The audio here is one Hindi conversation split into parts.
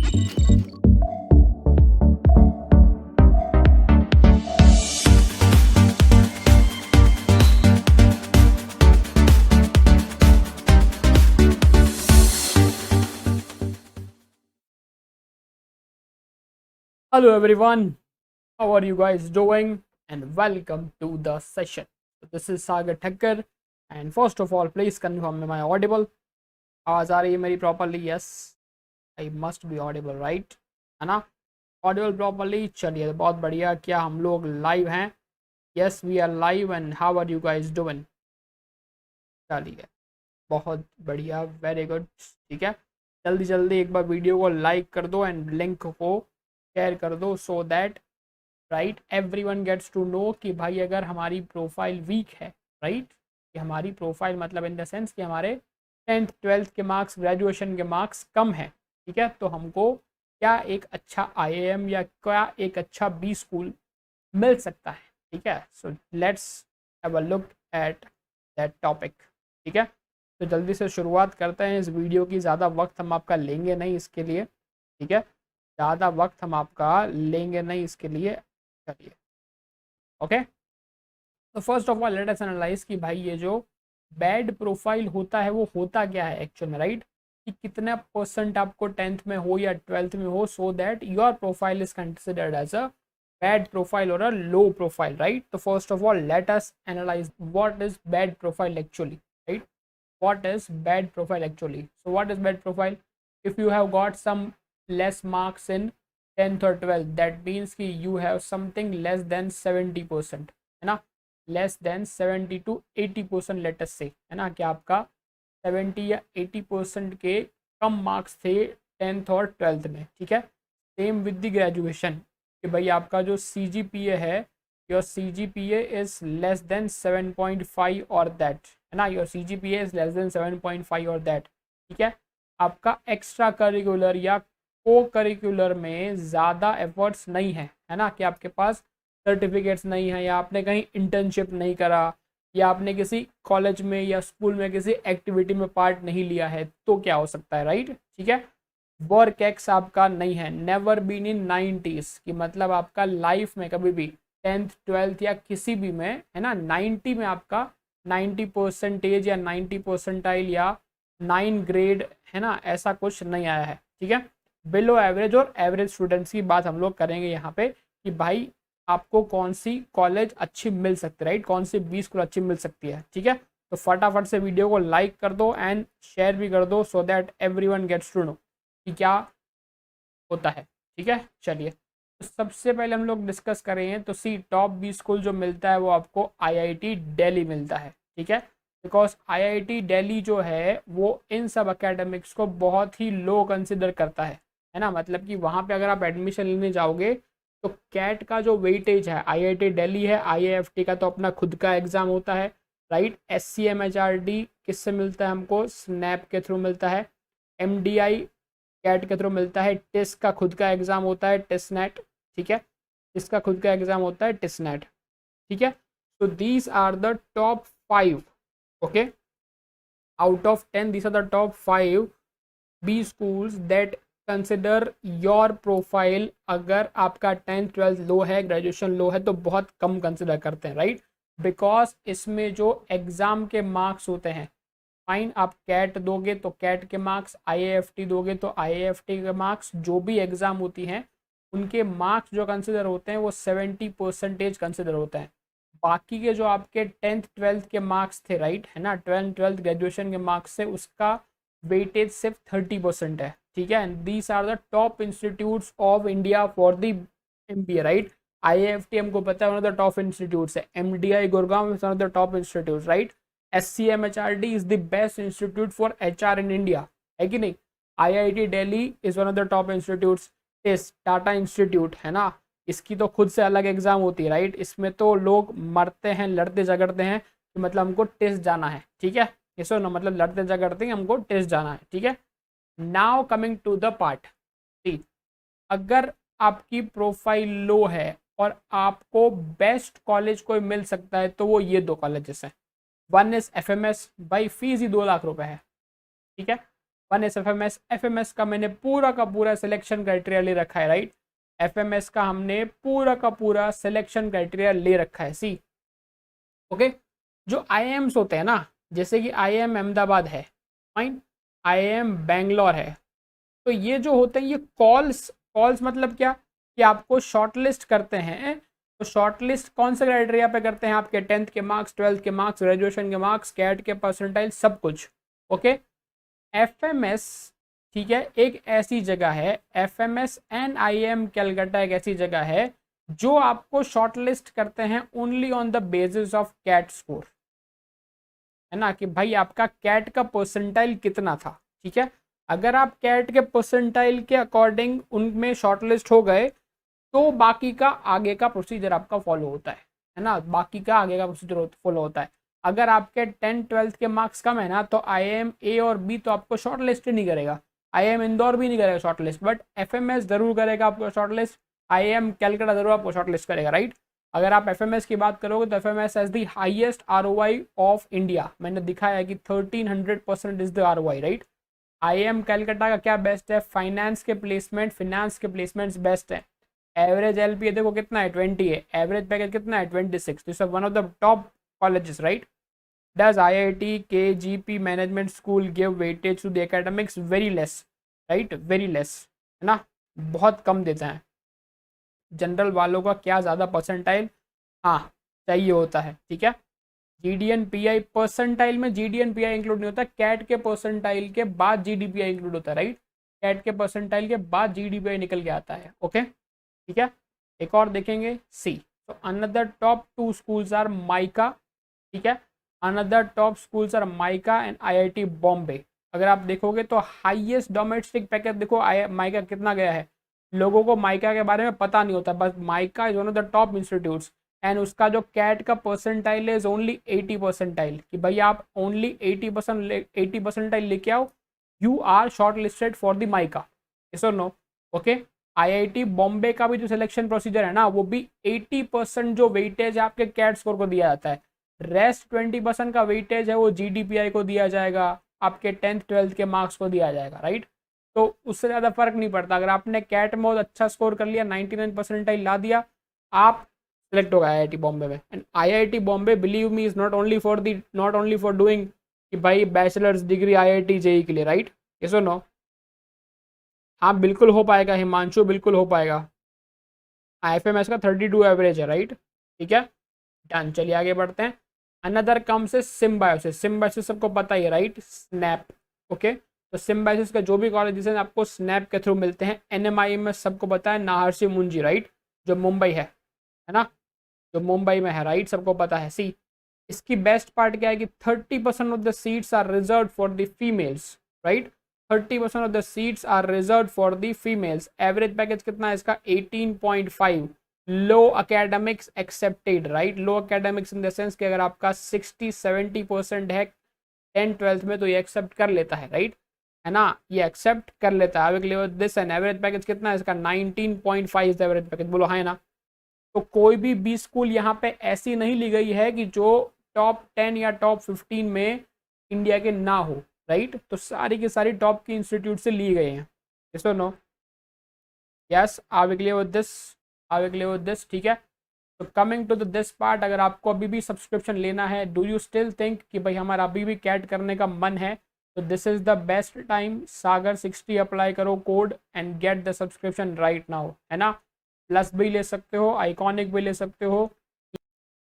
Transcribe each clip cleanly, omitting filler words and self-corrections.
Hello everyone, how are you guys doing? And welcome to the session. So this is Sagar Thakkar, and first of all, please confirm am I audible? आवाज आ रही है मेरी properly? Yes, I must be audible, right? है ना? Audible properly. चलिए बहुत बढ़िया. क्या हम लोग live हैं? Yes, we are live. And how are you guys doing? चलिए बहुत बढ़िया, वेरी गुड. ठीक है, जल्दी जल्दी एक बार वीडियो को लाइक कर दो एंड लिंक को शेयर कर दो, so that right everyone gets to know कि भाई अगर हमारी प्रोफाइल वीक है, राइट, कि हमारी प्रोफाइल मतलब इन द सेंस कि हमारे 10th 12th के मार्क्स, ग्रेजुएशन के मार्क्स कम है, ठीक है, तो हमको क्या एक अच्छा IIM या क्या एक अच्छा बी स्कूल मिल सकता है. ठीक है, so let's have a look at that topic. ठीक है, तो जल्दी से शुरुआत करते हैं इस वीडियो की. ज़्यादा वक्त हम आपका लेंगे नहीं इसके लिए. ठीक है, ज़्यादा वक्त हम आपका लेंगे नहीं इसके लिए. चलिए ओके, तो first of all let us analyse कि भाई ये जो बैड प्रोफाइल होता है वो होता क्या है एक्चुअल में, राइट, कि कितना परसेंट आपको 10th में हो या 12th में हो, so that your profile is considered as a bad profile और अ लो प्रोफाइल, राइट. तो first of all let us analyse what is bad profile actually, right. what is bad profile actually? So what is bad profile? If you have got some less marks in 10th or 12th, that means कि you have something less than 70%, है ना, less than 70 to 80% let us say, है ना, कि आपका 70 या 80% के कम मार्क्स थे 10th और 12th में. ठीक है, सेम विद द ग्रेजुएशन कि भाई आपका जो CGPA है, your CGPA is less than 7.5 और दैट, है ना, your CGPA is less than 7.5 और दैट. ठीक है, आपका एक्स्ट्रा करिकुलर या को करिकुलर में ज़्यादा एफर्ट्स नहीं है, है ना, कि आपके पास सर्टिफिकेट्स नहीं है, या आपने कहीं इंटर्नशिप नहीं करा, या आपने किसी कॉलेज में या स्कूल में किसी एक्टिविटी में पार्ट नहीं लिया है, तो क्या हो सकता है, राइट. ठीक है, वर्क एक्स आपका नहीं है, नेवर बीन इन 90s, कि मतलब आपका लाइफ में कभी भी 10th 12th या किसी भी में, है ना, 90 में आपका 90% या 90% या 9 ग्रेड, है ना, ऐसा कुछ नहीं आया है. ठीक है, बिलो एवरेज और एवरेज स्टूडेंट्स की बात हम लोग करेंगे यहाँ पे कि भाई आपको कौन सी कॉलेज अच्छी मिल सकती है, राइट, कौन सी बी स्कूल अच्छी मिल सकती है. ठीक है, तो फटाफट से वीडियो को लाइक कर दो एंड शेयर भी कर दो, so that everyone gets to know कि क्या होता है. ठीक है, चलिए तो सबसे पहले हम लोग डिस्कस करें तो सी टॉप बी स्कूल जो मिलता है वो आपको IIT दिल्ली मिलता है. ठीक है, बिकॉज IIT दिल्ली जो है वो इन सब अकेडमिक्स को बहुत ही लो कंसिडर करता है ना, मतलब कि वहाँ पे अगर आप एडमिशन लेने जाओगे तो कैट का जो वेटेज है IIT दिल्ली है, IIFT का तो अपना खुद का एग्जाम होता है, राइट. SCMHRD किससे मिलता है हमको, स्नैप के थ्रू मिलता है. MDI कैट के थ्रू मिलता है. टेस्ट का खुद का एग्जाम होता है, टेस्ट नेट. ठीक है, इसका खुद का एग्जाम होता है टेस्ट नेट. ठीक है, तो these are the top 5, okay, out of 10 these are the top 5 B schools that consider your profile. अगर आपका 10th 12th लो है, ग्रेजुएशन लो है, तो बहुत कम कंसिडर करते हैं, राइट, बिकॉज इसमें जो एग्जाम के मार्क्स होते हैं, फाइन, आप कैट दोगे तो कैट के मार्क्स, IIFT दोगे तो IIFT के मार्क्स, जो भी एग्जाम होती हैं उनके मार्क्स जो कंसिडर होते हैं वो 70% कंसिडर होते हैं. बाकी के जो आपके 10th 12th के मार्क्स थे, राइट, है ना, 12th 12th ग्रेजुएशन के मार्क्स से उसका वेटेज सिर्फ 30% है. ठीक है, and these are the top institutes of India for the MBA, right. IIFT हमको पता है one of the top institutes है. MDI Gurgaon is one of the top institute, right. SCMHRD is the best institute for HR in India, है कि नहीं. IIT Delhi is one of the top institutes. Test Tata institute, है ना, इसकी तो खुद से अलग एग्जाम होती है, राइट. इसमें तो लोग मरते हैं, लड़ते झगड़ते हैं कि मतलब हमको टेस्ट जाना है. ठीक है, इसो ना, मतलब लड़ते झगड़ते हैं, हमको टेस्ट जाना है. ठीक है, now coming to the part, अगर आपकी प्रोफाइल लो है और आपको बेस्ट कॉलेज कोई मिल सकता है तो वो ये दो कॉलेजेस हैं. वन इज FMS, भाई फीस ही 2 लाख रुपए है. ठीक है, वन एस एफएमएस, एफएमएस का मैंने पूरा का पूरा सिलेक्शन क्राइटेरिया ले रखा है, राइट। एफएमएस का हमने पूरा का पूरा सिलेक्शन क्राइटेरिया ले रखा है, सी ओके। जो आईएम्स होते हैं ना, जैसे कि आईएम अहमदाबाद है, फाइन, आईएम बेंगलोर है, तो ये जो होते हैं ये कॉल्स, कॉल्स मतलब क्या कि आपको शॉर्टलिस्ट करते हैं। तो शॉर्टलिस्ट कौन से क्राइटेरिया पे करते हैं, आपके 10th के मार्क्स, 12th के मार्क्स, ग्रेजुएशन के मार्क्स, कैट के परसेंटाइल, सब कुछ, ओके। एफएमएस, ठीक है, एक ऐसी जगह है, एफएमएस एंड आईएम कैलकाटा एक ऐसी जगह है जो आपको शॉर्टलिस्ट करते हैं only on the basis of CAT score, है ना, कि भाई आपका कैट का परसेंटाइल कितना था, ठीक है। अगर आप कैट के परसेंटाइल के अकॉर्डिंग उनमें शॉर्टलिस्ट हो गए तो बाकी का आगे का प्रोसीजर आपका फॉलो होता है ना, बाकी का आगे का प्रोसीजर फॉलो होता है। अगर आपके 10th-12th के मार्क्स कम है ना, तो आईएम ए और बी तो आपको शॉर्ट लिस्ट नहीं करेगा, आईएम इंदौर भी नहीं करेगा शॉर्ट लिस्ट, बट एफएमएस जरूर करेगा आपको शॉर्ट लिस्ट, आईएम कैलकाटा जरूर आपको शॉर्ट लिस्ट करेगा, राइट। अगर आप एफएमएस की बात करोगे तो FMS has the highest ROI of India, मैंने दिखाया है कि 1300% is the ROI, right. IIM Calcutta का क्या बेस्ट है, फाइनेंस के प्लेसमेंट, फिनेंस के प्लेसमेंट्स बेस्ट है। एवरेज एलपीए देखो कितना है, 20 है, एवरेज पैकेज कितना है, 26, this one of the top colleges, right. Does IIT KGP management school give weightage to the academics, very less, right, very less, है ना, बहुत कम देते हैं। जनरल वालों का क्या ज़्यादा परसेंटाइल, हाँ, चाहिए होता है, ठीक है। जीडीएनपीआई परसेंटाइल में जीडीएनपीआई इंक्लूड नहीं होता, कैट के परसेंटाइल के बाद जीडीपीआई इंक्लूड होता है, राइट। कैट के परसेंटाइल के बाद जीडीपीआई निकल के आता है, ओके, ठीक है। एक और देखेंगे, सी, तो another top 2 schools are MICA, ठीक है, another top schools are MICA and IIT Bombay. अगर आप देखोगे तो हाईएस्ट डोमेस्टिक पैकेज देखो माइका कितना गया है, लोगों को माइका के बारे में पता नहीं होता, बस mica is one of the top institutes and उसका जो कैट का परसेंटाइल इज ओनली 80 परसेंटाइल, कि भाई आप ओनली 80 परसेंटाइल लेके आओ, you are short listed for the MICA, yes और नो, ओके। आईआईटी बॉम्बे का भी जो सिलेक्शन प्रोसीजर है ना, वो भी 80% जो वेटेज है आपके कैट स्कोर को दिया जाता है, रेस्ट 20% का वेटेज है वो जीडीपीआई को दिया जाएगा, आपके 10th-12th के मार्क्स को दिया जाएगा, राइट। तो उससे ज़्यादा फर्क नहीं पड़ता, अगर आपने कैट में बहुत अच्छा स्कोर कर लिया, 99 परसेंटाइल ला दिया, आप सिलेक्ट होगा आईआईटी बॉम्बे में। And IIT Bombay, believe me, is not only for doing कि भाई बैचलर्स डिग्री आईआईटी जेई के लिए, राइट, यस और नो। हाँ बिल्कुल हो पाएगा हिमांशु, बिल्कुल हो पाएगा। आईएफएमएस का 32 एवरेज है, राइट, ठीक है, डन। चलिए आगे बढ़ते हैं। अनदर कम्स से सिम्बायोसिस, सिम्बायोसिस सबको पता ही है, राइट, स्नैप, ओके। तो सिम्बायोसिस का जो भी कॉलेजेस हैं आपको स्नैप के थ्रू मिलते हैं। एनएमआई में सबको पता है नाहरसी मुंजी, राइट, जो मुंबई है ना, जो मुंबई में है, राइट, सबको पता है। सी, इसकी बेस्ट पार्ट क्या है कि 30% of the seats are reserve for the females, right, 30% of the seats are reserve for the females. Average package कितना है इसका, 18.5। Low academics accepted, right, low academics in the sense कि अगर आपका 60-70% है 10th-12th में तो ये एक्सेप्ट कर लेता है, राइट, है ना, ये एक्सेप्ट कर लेता है। दिस एन एवरेज पैकेज कितना है इसका, 19.5 एवरेज पैकेज, बोलो हाँ ना। तो कोई भी बी स्कूल यहाँ पे ऐसी नहीं ली गई है कि जो टॉप 10 या टॉप 15 में इंडिया के ना हो, राइट, तो सारी की सारी टॉप की इंस्टीट्यूट से ली गए हैं, यस और no, yes, are we clear with this, are we clear with this, ठीक है। तो coming to the this part, अगर आपको अभी भी सब्सक्रिप्शन लेना है, डू यू स्टिल थिंक कि भाई हमारा अभी भी कैट करने का मन है, तो this is the best time, Sagar 60 apply करो code and get the subscription right now, है ना। प्लस भी ले सकते हो, आइकॉनिक भी ले सकते हो।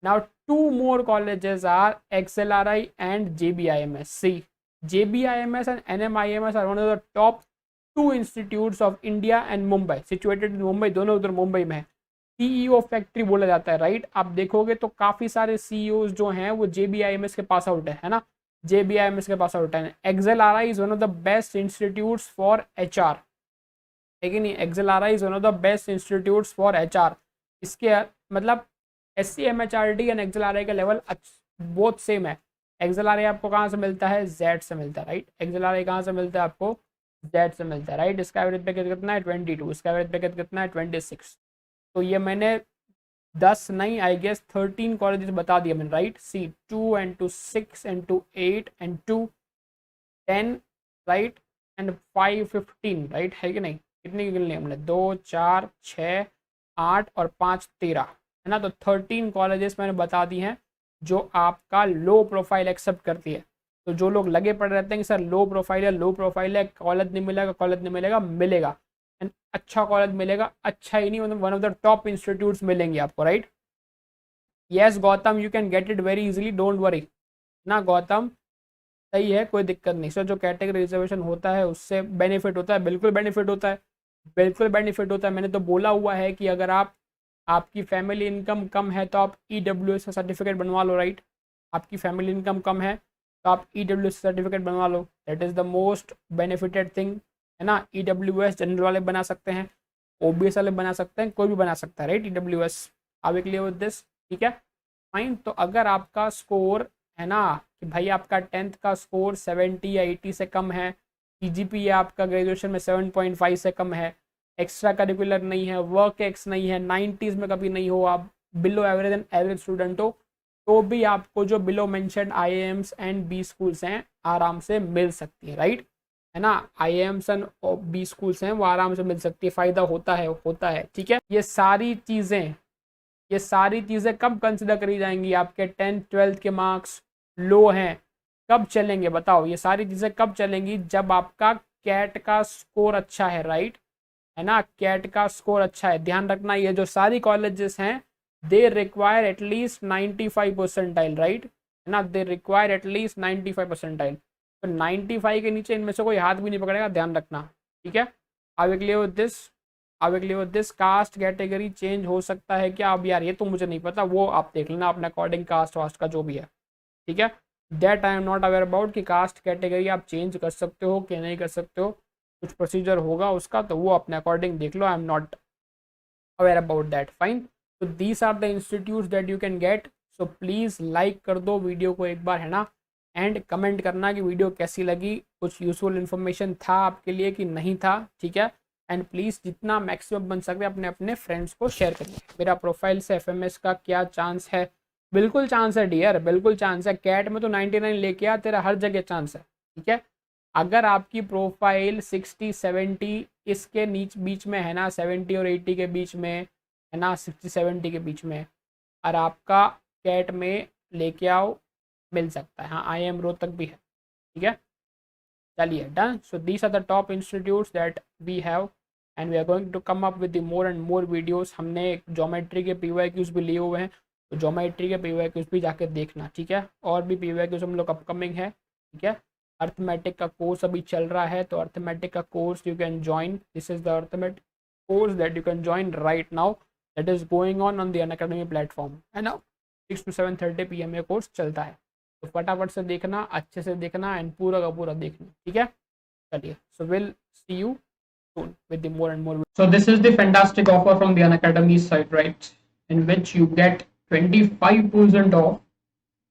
Now 2 more colleges are XLRI and JBIMS. See, JBIMS and NMIMS are one of the top 2 institutes of India and Mumbai, situated in Mumbai, दोनों उधर मुंबई में है। सीईओ फैक्ट्री बोला जाता है, राइट। आप देखोगे तो काफी सारे सीईओ जो हैं वो JBIMS के पास आउट है ना, JBIMS के पास आउट है। XLRI is one of the best institutes for HR, लेकिन XLRI is one of the best institutes for HR। इसके मतलब SCMHRD एंड XLRI का लेवल बहुत सेम है। XLRI आपको कहाँ से मिलता है, Z से मिलता है, राइट। XLRI कहाँ से मिलता है आपको, Z से मिलता है, राइट। इसका एवरेज पैकेज कितना है, 22, इसका एवरेज पैकेज कितना है, 26। तो ये मैंने 10 नहीं, आई गेस 13 कॉलेजेस बता दिए मैंने, right. C, 2 and 2 6 and 2 8 and 2 10, right, and 515, right, है कि नहीं? कितनी गिन ली हमने? 2 4 6 8 और 5 13, है ना? तो 13 कॉलेजेस मैंने बता दी हैं जो आपका लो प्रोफाइल एक्सेप्ट करती है। तो जो लोग लगे पड़े रहते हैं कि सर लो प्रोफाइल है, लो प्रोफाइल है, कॉलेज नहीं मिलेगा, कॉलेज नहीं मिलेगा, मिलेगा। एंड अच्छा कॉलेज मिलेगा, अच्छा ही नहीं मतलब one of the top institutes मिलेंगे आपको, right? Yes Gautam, you can get it very easily, don't worry ना गौतम, सही है, कोई दिक्कत नहीं सर। जो कैटेगरी रिजर्वेशन होता है उससे बेनिफिट होता है, बिल्कुल बेनिफिट होता है, बिल्कुल बेनिफिट होता है। मैंने तो बोला हुआ है कि अगर आपकी फैमिली इनकम कम है तो आप EWS का सर्टिफिकेट बनवा लो, राइट? आपकी फैमिली इनकम कम है तो आप EWS सर्टिफिकेट बनवा लो, that is the most benefited thing, है ना? EWS जनरल वाले बना सकते हैं, OBS वाले बना सकते हैं, कोई भी बना सकता है, right? EWS, are we clear with this? ठीक है, फाइन। तो अगर आपका स्कोर है ना कि भाई आपका 10th का स्कोर 70 या 80 से कम है, CGPA आपका ग्रेजुएशन में 7.5 से कम है, एक्स्ट्रा करिकुलर नहीं है, वर्क एक्स नहीं है, 90s में कभी नहीं हो, आप below average and average student हो, तो भी आपको जो below mention IIMs and B schools हैं आराम से मिल सकती है, राइट? है ना? IIMs एंड B स्कूल्स हैं वो आराम से मिल सकती है, फ़ायदा होता है, ठीक है? ये सारी चीज़ें कब कंसिडर करी जाएंगी? आपके 10th 12th के मार्क्स लो हैं, कब चलेंगे बताओ? ये सारी चीज़ें कब चलेंगी? जब आपका कैट का स्कोर अच्छा है, राइट? है ना? कैट का स्कोर अच्छा है, ध्यान रखना। ये जो सारी कॉलेजेस हैं they require at least 95 percentile, right? है ना? They require at least 95 percentile. तो 95 के नीचे इनमें से कोई हाथ भी नहीं पकड़ेगा, ध्यान रखना, ठीक है? Are we clear with this? Are we clear with this? Caste category change हो सकता है क्या? अब यार ये तो मुझे नहीं पता, वो आप देख लेना अपने अकॉर्डिंग, कास्ट वास्ट का जो भी है, ठीक है? That I am not aware about कि कास्ट कैटेगरी आप चेंज कर सकते हो कि नहीं कर सकते हो, कुछ प्रोसीजर होगा उसका, तो वो अपने अकॉर्डिंग देख लो। I am not aware about that, fine. तो these are the institutes that you can get. So please like कर दो वीडियो को एक बार, है ना? एंड कमेंट करना कि वीडियो कैसी लगी, कुछ यूजफुल इन्फॉर्मेशन था आपके लिए कि नहीं था, ठीक है? एंड प्लीज़ जितना मैक्सिमम बन सकते अपने अपने फ्रेंड्स को शेयर करिए। मेरा प्रोफाइल से FMS का क्या चांस है? बिल्कुल चांस है डियर, बिल्कुल चांस है। कैट में तो 99 लेके आ, तेरा हर जगह चांस है, ठीक है? अगर आपकी प्रोफाइल 60 70 इसके बीच में है ना, 70 और 80 के बीच में है ना, 60 70 के बीच में, और आपका कैट में लेके आओ, मिल सकता है। हाँ, IIM रोहतक भी है, ठीक है? चलिए done. So these are the top institutes that we have and we are going to come up with the more and more videos. हमने ज्योमेट्री के PYQs भी लिए हुए हैं, तो ज्योमेट्री के PYQs भी जाके देखना, ठीक है? और भी PYQs हम लोग अपकमिंग है, ठीक है? अर्थमेटिक का कोर्स अभी चल रहा है, तो अर्थमेटिक का course you can join, this is the arithmetic course that you can join right now, that is going on the Unacademy platform, है ना? 6 to 7:30 PM ये कोर्स चलता है, तो फटाफट से देखना, अच्छे से देखना एंड पूरा का पूरा देखना, ठीक है? चलिए, so will see you soon with the more and more. So this is the fantastic offer from the Unacademy site, right? In which you get 25% off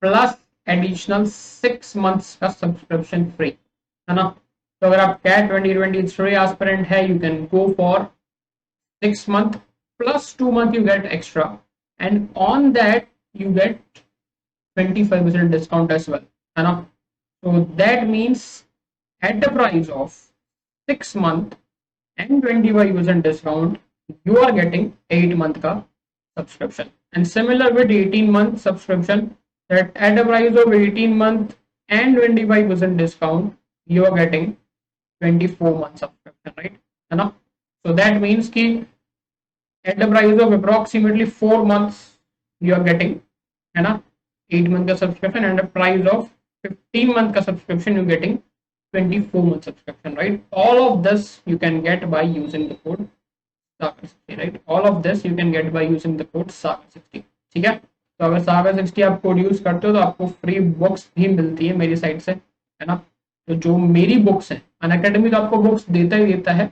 plus additional 6 months का subscription free, है ना? तो अगर आप CAT 2023 aspirant है, you can go for 6 month plus 2 month you get extra, and on that you get 25% discount as well, है ना? So that means at the price of 6 month and 25% discount, you are getting 8 month का subscription, and similar with 18-month subscription, that at a price of 18 month and 25% discount, you are getting 24-month subscription, right? है ना? So that means कि at the price of approximately 4 months you are getting, है ना, 8 month का subscription, and a price of 15 month का subscription you getting 24-month subscription, right? All of this you can get by using the code SAGA60, right? All of this you can get by using the code SAGA60, ठीक है? तो अगर SAGA60 आप कोड यूज करते हो तो आपको फ्री बुक्स भी मिलती है मेरी साइड से, है ना? तो जो मेरी बुक्स हैं, अनअकैडमी तो आपको बुक्स देता ही देता है,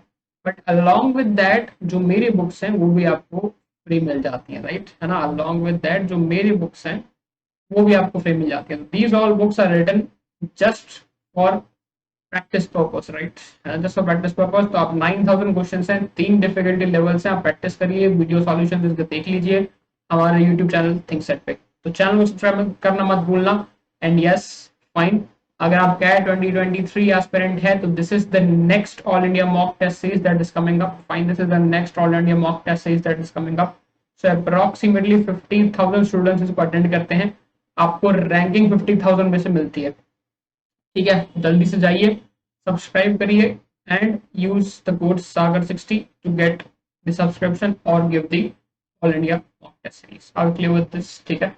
बट अलॉन्ग विद दैट जो मेरी बुक्स हैं वो भी आपको फ्री मिल जाती हैं, राइट? है ना? अलॉन्ग विद दैट जो मेरी बुक्स हैं वो भी आपको फ्री मिल जाती है। These all books are written just for practice purpose, right? Just for practice purpose. तो आप 9000 क्वेश्चन हैं, 3 डिफिकल्टी लेवल्स हैं, आप प्रैक्टिस करिए, वीडियो सॉल्यूशन देख लीजिए हमारे यूट्यूब चैनल थिंक सेट पे। तो चैनल को सब्सक्राइब करना मत भूलना, एंड यस फाइन, अगर आप कैट 2023 एस्पिरेंट है तो this is the next all India mock test series that is coming up fine this is the next all India mock test series that is coming up so approximately 50,000 students इसको अटेंड करते हैं आपको रैंकिंग 50,000 में से मिलती है ठीक है जल्दी से जाइए सब्सक्राइब करिए and use the code sagar60 to get the subscription और give the all India mock test series I will clear with this ठीक है